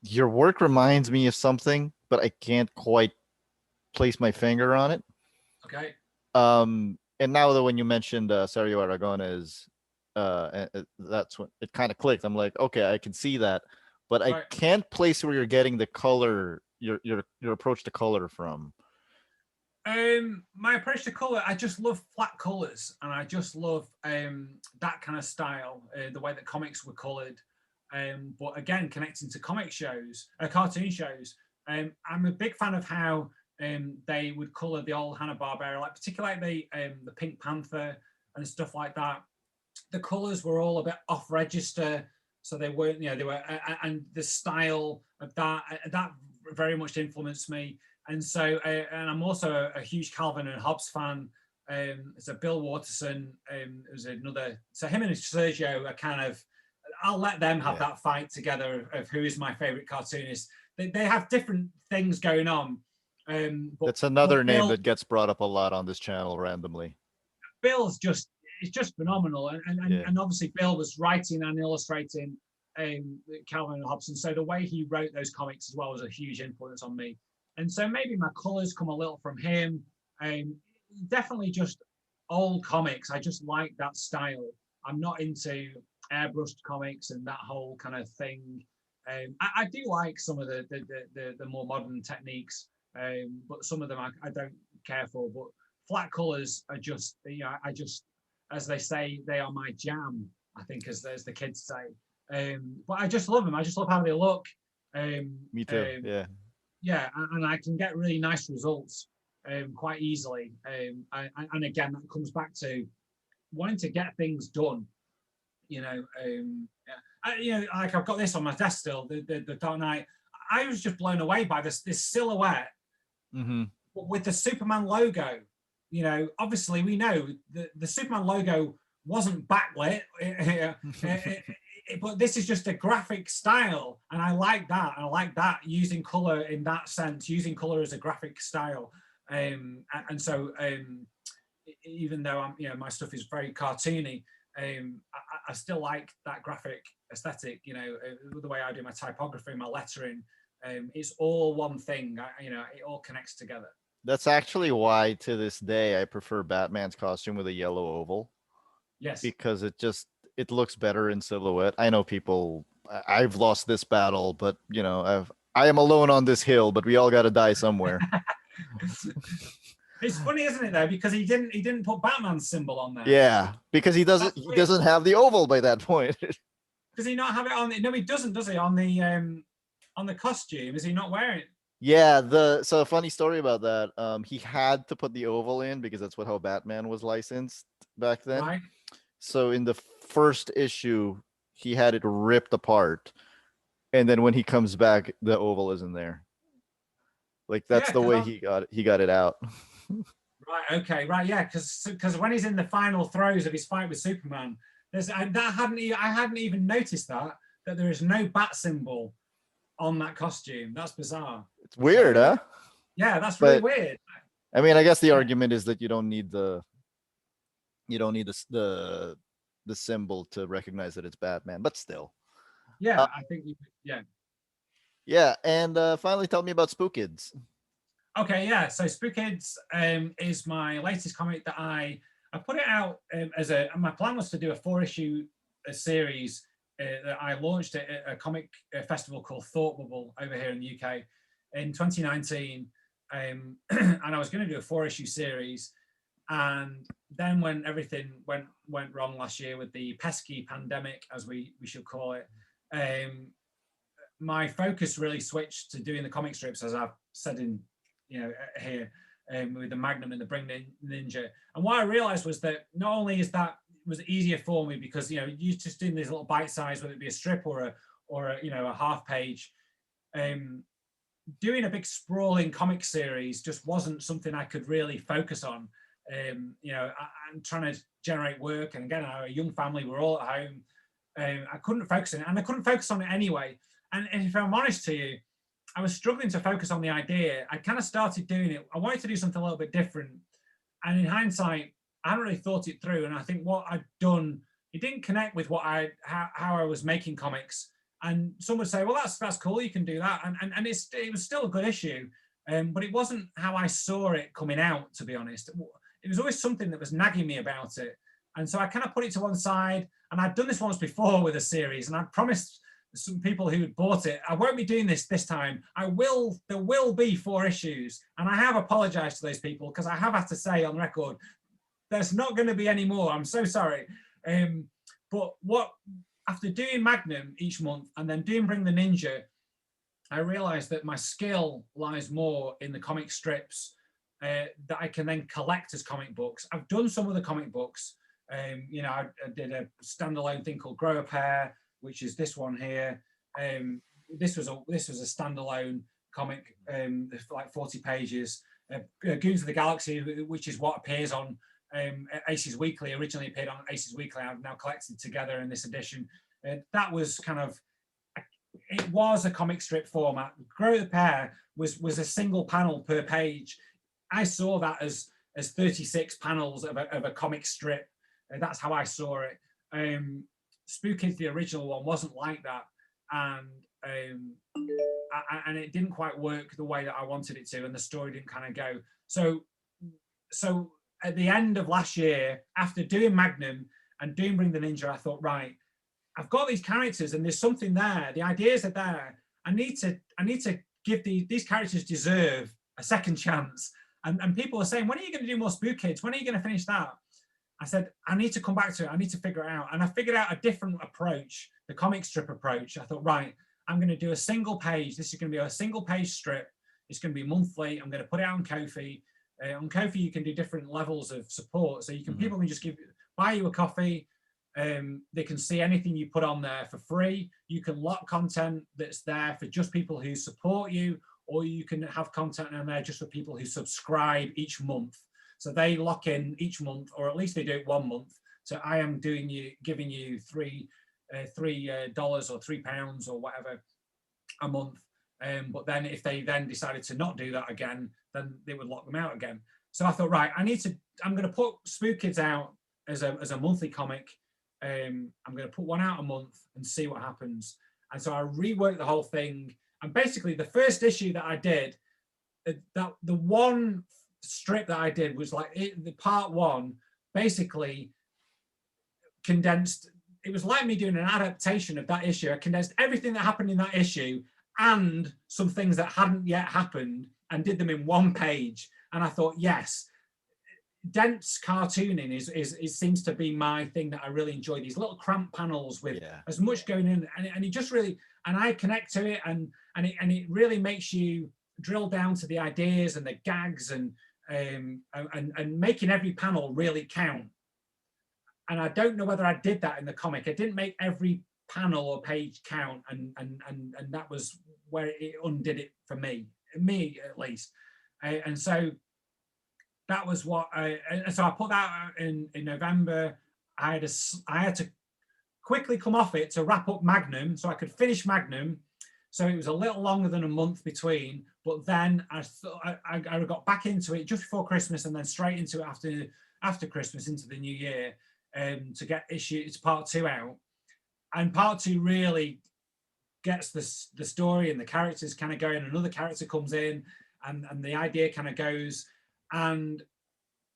your work reminds me of something, but I can't quite place my finger on it. Okay. And now that when you mentioned Sergio Aragones, that's when it kind of clicked. I'm like, okay, I can see that, but I can't place where you're getting the color, your approach to color from. My approach to color, I just love flat colors, and I just love that kind of style, the way that comics were colored. But again, connecting to comic shows, cartoon shows, I'm a big fan of how they would color the old Hanna-Barbera, like particularly the Pink Panther and stuff like that. The colors were all a bit off register, so they weren't, they were, and the style of that very much influenced me. And so, and I'm also a huge Calvin and Hobbes fan. It's a Bill Watterson. It was another. So him and Sergio are kind of. I'll let them have that fight together of who is my favorite cartoonist. They have different things going on. That's another name that gets brought up a lot on this channel randomly. Bill's just phenomenal, and obviously Bill was writing and illustrating Calvin and Hobbes, so the way he wrote those comics as well was a huge influence on me. And so maybe my colors come a little from him. definitely just old comics. I just like that style. I'm not into airbrushed comics and that whole kind of thing. I do like some of the more modern techniques, but some of them I don't care for. But flat colors are just, I just, as they say, they are my jam. I think, as the kids say. But I just love them. I just love how they look. Me too. Yeah. Yeah, and I can get really nice results quite easily. And again, that comes back to wanting to get things done. Like I've got this on my desk still, the Dark Knight. I was just blown away by this silhouette with the Superman logo. Obviously we know the Superman logo wasn't backlit, but this is just a graphic style, and I like that. I like that, using color in that sense, using color as a graphic style. And so even though my stuff is very cartoony, I still like that graphic aesthetic. The way I do my typography, my lettering, it's all one thing. It all connects together. That's actually why, to this day, I prefer Batman's costume with a yellow oval. Yes. Because it looks better in silhouette. I know I've lost this battle, but I am alone on this hill, but we all got to die somewhere. It's funny, isn't it, though, because he didn't put Batman's symbol on there. Yeah, because he doesn't have the oval by that point. Does he not have it on? No, he doesn't, does he? On the costume, is he not wearing it? Yeah, so a funny story about that. He had to put the oval in because that's how Batman was licensed back then. Right. So in the first issue, he had it ripped apart, and then when he comes back, the oval isn't there. Like that's the way he got it out. Right. Okay. Right. Yeah. Because when he's in the final throes of his fight with Superman, I hadn't even noticed that there is no bat symbol on that costume. That's bizarre. It's weird, huh? Yeah, that's really weird. I mean, I guess the argument is that you don't need the symbol to recognize that it's Batman, but still. Yeah, I think yeah. Yeah, and finally, tell me about Spookids. Okay, yeah. So Spookids is my latest comic that I put it out my plan was to do a 4-issue series that I launched at a comic festival called Thought Bubble over here in the UK in 2019, and I was going to do a 4-issue series, and then when everything went wrong last year with the pesky pandemic, as we should call it, my focus really switched to doing the comic strips, as I've said in here, with the Magnum and the Bring Ninja. And what I realized was that not only was easier for me because you're just doing these little bite size, whether it be a strip or a half page, doing a big sprawling comic series just wasn't something I could really focus on. I'm trying to generate work, and again, a young family, we're all at home. I couldn't focus on it, and I couldn't focus on it anyway. And if I'm honest to you, I was struggling to focus on the idea. I kind of started doing it. I wanted to do something a little bit different. And in hindsight, I hadn't really thought it through. And I think what I'd done, it didn't connect with how I was making comics. And some would say, well, that's cool. You can do that. And it was still a good issue. But it wasn't how I saw it coming out, to be honest. It was always something that was nagging me about it. And so I kind of put it to one side. And I'd done this once before with a series. And I promised some people who had bought it, I won't be doing this time. There will be 4 issues, and I have apologized to those people because I have had to say on record, there's not going to be any more. I'm so sorry. But after doing Magnum each month and then doing Bring the Ninja, I realized that my skill lies more in the comic strips that I can then collect as comic books. I've done some of the comic books. I did a standalone thing called Grow a Pair, which is this one here. This was a standalone comic, like 40 pages. Goons of the Galaxy, which is what appears on Aces Weekly, originally appeared on Aces Weekly. I've now collected together in this edition. That was it was a comic strip format. Grow the Pair was a single panel per page. I saw that as 36 panels of a comic strip. That's how I saw it. Spookids, the original one, wasn't like that, and it didn't quite work the way that I wanted it to, and the story didn't kind of go. So at the end of last year, after doing Magnum and doing Bring the Ninja, I thought, right, I've got these characters and there's something there. The ideas are there. I need to give these characters deserve a second chance. And people are saying, when are you going to do more Spookids? When are you going to finish that? I said, I need to come back to it. I need to figure it out. And I figured out a different approach, the comic strip approach. I thought, right, I'm going to do a single page. This is going to be a single page strip. It's going to be monthly. I'm going to put it out on Ko-fi. On Ko-fi, you can do different levels of support. So you can people can just buy you a coffee. They can see anything you put on there for free. You can lock content that's there for just people who support you, or you can have content on there just for people who subscribe each month. So they lock in each month, or at least they do it 1 month. So I am giving you $3 or £3 or whatever a month. But then if they then decided to not do that again, then they would lock them out again. So I thought, right, I'm going to put Spookids out as a monthly comic. I'm going to put one out a month and see what happens. And so I reworked the whole thing. And basically the first issue that I did, the one strip that I did was like the part one basically condensed. It was like me doing an adaptation of that issue. I condensed everything that happened in that issue and some things that hadn't yet happened and did them in one page. And I thought, yes, dense cartooning is seems to be my thing that I really enjoy. These little cramped panels with as much going in, and it just really, and I connect to it, and it really makes you drill down to the ideas and the gags and making every panel really count. And I don't know whether I did that in the comic. I didn't make every panel or page count, and that was where it undid it for me at least. And so that was what so I put that out in November. I had to quickly come off it to wrap up Magnum so I could finish Magnum. So it was a little longer than a month between, but then I got back into it just before Christmas and then straight into it after Christmas into the new year to get it's part 2 out. And part 2 really gets the story and the characters kind of going. Another character comes in and the idea kind of goes. And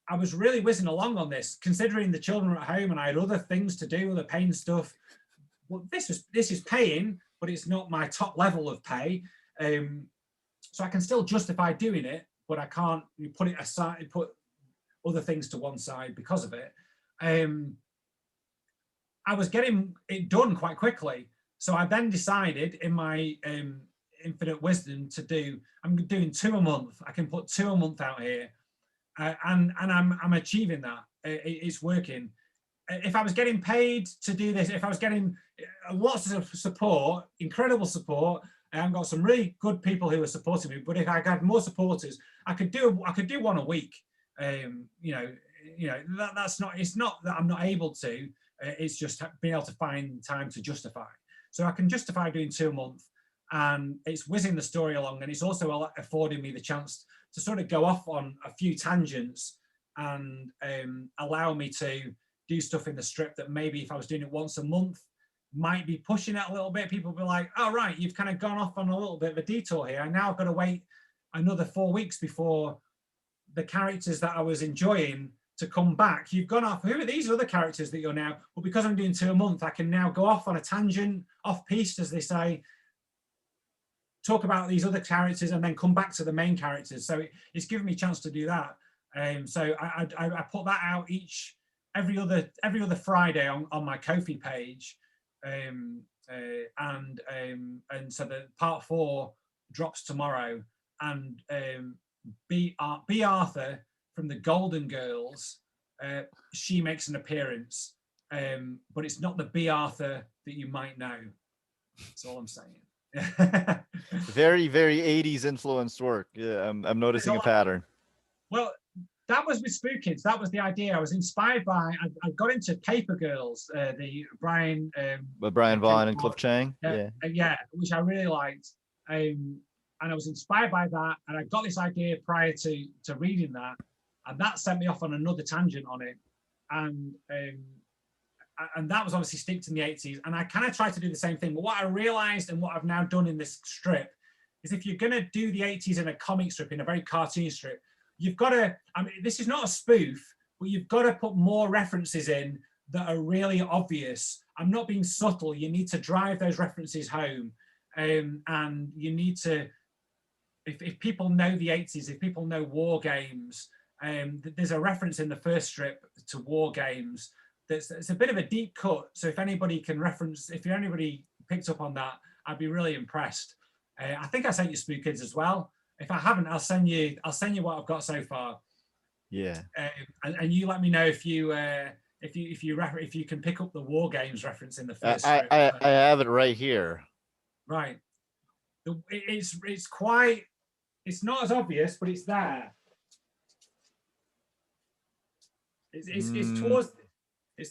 I was really whizzing along on this, considering the children were at home and I had other things to do, other paying stuff. Well, this is paying, but it's not my top level of pay. So I can still justify doing it, but I can't put it aside, put other things to one side because of it. I was getting it done quite quickly. So I then decided in my infinite wisdom I'm doing 2 a month. I can put 2 a month out here. And I'm achieving that. It's working. If I was getting paid to do this, if I was getting lots of support, incredible support, I've got some really good people who are supporting me. But if I had more supporters, I could do one a week. That's not. It's not that I'm not able to. It's just being able to find time to justify. So I can justify doing 2 a month, and it's whizzing the story along, and it's also affording me the chance to sort of go off on a few tangents and allow me to do stuff in the strip that maybe if I was doing it once a month might be pushing it a little bit. People will be like, oh, right, you've kind of gone off on a little bit of a detour here. And now I've got to wait another 4 weeks before the characters that I was enjoying to come back. You've gone off. Who are these other characters that you're now? Well, because I'm doing 2 a month, I can now go off on a tangent, off piste, as they say, talk about these other characters and then come back to the main characters. So it's given me a chance to do that. So I put that out every other Friday on my Ko-fi page. And so the part 4 drops tomorrow, and B. Arthur from the Golden Girls, she makes an appearance, but it's not the B. Arthur that you might know. That's all I'm saying. Very, very 80s influenced work. Yeah, I'm noticing a pattern. Well, that was with Spookids. That was the idea. I was inspired by. I got into Paper Girls, the Brian Vaughan and Cliff Chang. Yeah, which I really liked. And I was inspired by that. And I got this idea prior to reading that, and that sent me off on another tangent on it. And that was obviously steeped in the 80s. And I kind of tried to do the same thing. But what I realized and what I've now done in this strip is if you're going to do the 80s in a comic strip, in a very cartoon strip, you've got to, I mean, this is not a spoof, but you've got to put more references in that are really obvious. I'm not being subtle. You need to drive those references home. And you need to, if people know the 80s, if people know war games, there's a reference in the first strip to war games. It's a bit of a deep cut. So if anybody can reference, if anybody picked up on that, I'd be really impressed. I think I sent you Spookids as well. If I haven't, I'll send you what I've got so far. Yeah. And you let me know if you can pick up the war games reference in the first strip. I have it right here. Right. It's quite. It's not as obvious, but it's there. It's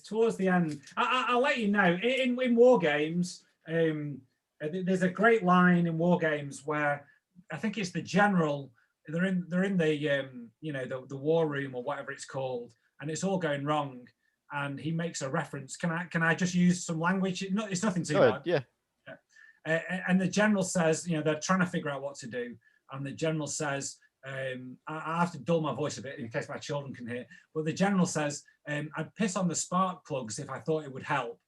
towards the end. I'll let you know. In war games, there's a great line in war games where I think it's the general. They're in the the war room or whatever it's called, and it's all going wrong. And he makes a reference. Can I just use some language? It's nothing too bad. Yeah. And the general says, they're trying to figure out what to do. And the general says, I have to dull my voice a bit in case my children can hear, but the general says, I'd piss on the spark plugs if I thought it would help.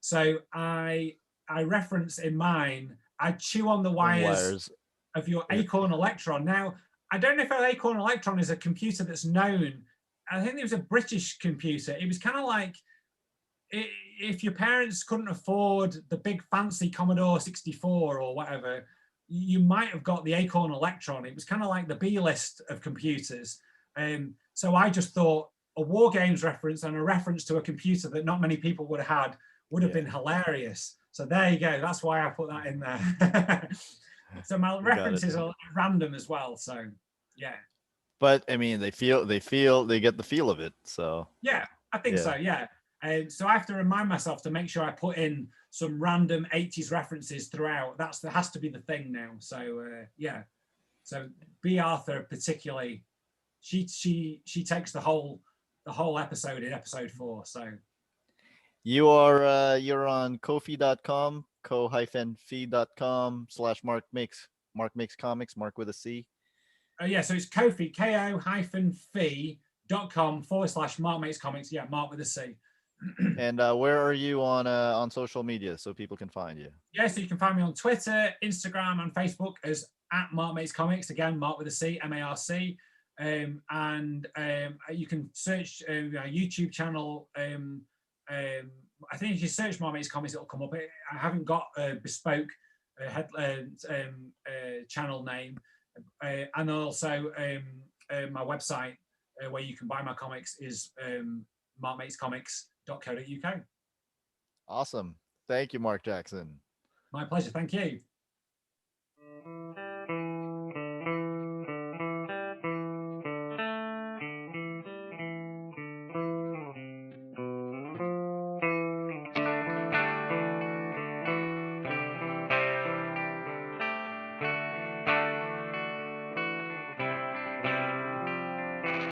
So I reference in mine, I chew on the wires of your Acorn Electron. Now, I don't know if an Acorn Electron is a computer that's known. I think it was a British computer. It was kind of like, if your parents couldn't afford the big fancy Commodore 64 or whatever, you might have got the Acorn Electron. It was kind of like the B-list of computers. So I just thought a war games reference and a reference to a computer that not many people would have had would have been hilarious. So there you go. That's why I put that in there. So my references are random as well. So yeah. But I mean, they get the feel of it. So yeah, I think so. Yeah. So I have to remind myself to make sure I put in some random 80s references throughout. That has to be the thing now. So yeah. So B. Arthur particularly, she takes the whole episode in episode 4. So you're on Ko-fi.com, ko-fi.com/Marc makes comics, Marc with a C. Yeah, so it's Ko-fi, ko-fi.com/Marc makes comics. Yeah, Marc with a C. And where are you on social media so people can find you? Yeah, so you can find me on Twitter, Instagram, and Facebook as @MarcMakesComics. Again, Marc with a C, MARC. And you can search our YouTube channel. I think if you search Marc Makes Comics, it'll come up. I haven't got a bespoke channel name. And also my website where you can buy my comics is marcmakescomics.co.uk. Awesome. Thank you, Marc Jackson. My pleasure. Thank you.